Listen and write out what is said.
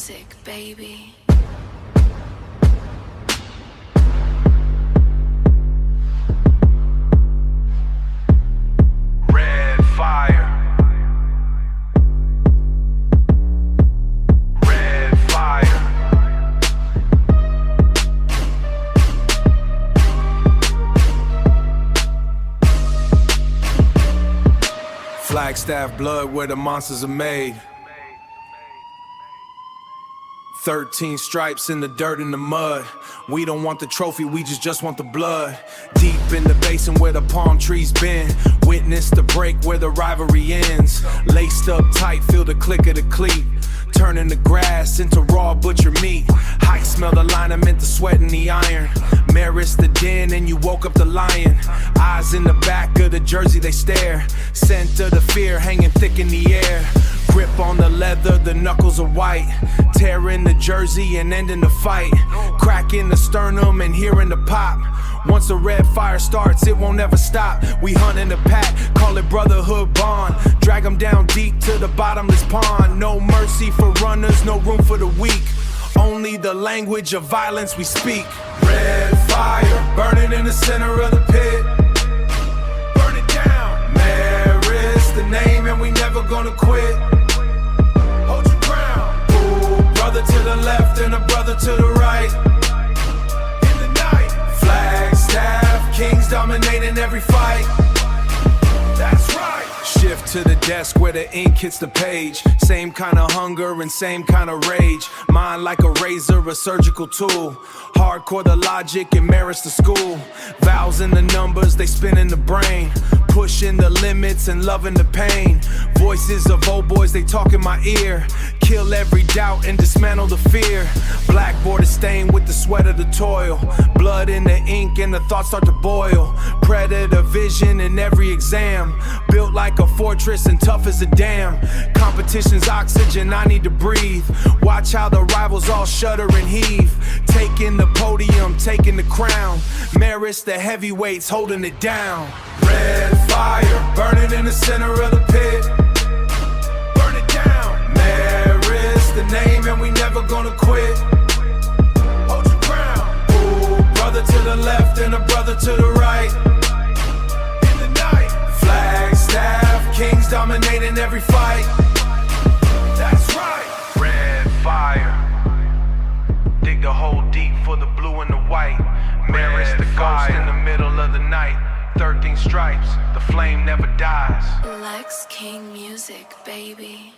music, baby. Red fire. Red fire. Flagstaff blood where the monsters are made. 13 stripes in the dirt and the mud. We don't want the trophy, we just want the blood. Deep in the basin where the palm trees bend. Witness the break where the rivalry ends. Laced up tight, feel the click of the cleat. Turning the grass into raw butcher meat. Hike smell the alignment, the sweat and the iron. Marist the den and you woke up the lion. Eyes in the back of the jersey, they stare. Scent of the fear hanging thick in the air. Grip on the leather, the knuckles are white. Tearing the jersey and ending the fight. Cracking the sternum and hearing the pop. Once the red fire starts, it won't ever stop. We hunt in the pack, call it brotherhood bond. Drag them down deep to the bottomless pond. No mercy for runners, no room for the weak. Only the language of violence we speak. Red fire, burning in the center of the pit. Burn it down. Marist the name and we never gonna quit. Hold your ground. Ooh, brother to the left and a brother to the right. In the night, Flagstaff, kings dominating every fight. That's right. Shift to the desk where the ink hits the page. Same kind of hunger and same kind of rage. Mind like a razor, a surgical tool. Hardcore the logic and Marist the school. Vowels in the numbers, they spin in the brain. Pushing the limits and loving the pain. Voices of old boys, they talk in my ear. Kill every doubt and dismantle the fear. Blackboard is stained with the sweat of the toil. Blood in the ink and the thoughts start to boil. Predator vision in every exam. Built like a fortress and tough as a dam. Competition's oxygen, I need to breathe. Watch how the rivals all shudder and heave. Taking the podium, taking the crown. Marist the heavyweights holding it down. Red fire, burning in the center of the pit. Burn it down. Marist the name and we never gonna quit. Hold your ground. Ooh, brother to the left and a brother to the right. In the night, Flagstaff, kings dominating every fight. That's right. Red fire. Dig the hole deep for the blue and the white. Marist the ghost in the middle of the night. 13 stripes, the flame never dies. LEX King music, baby.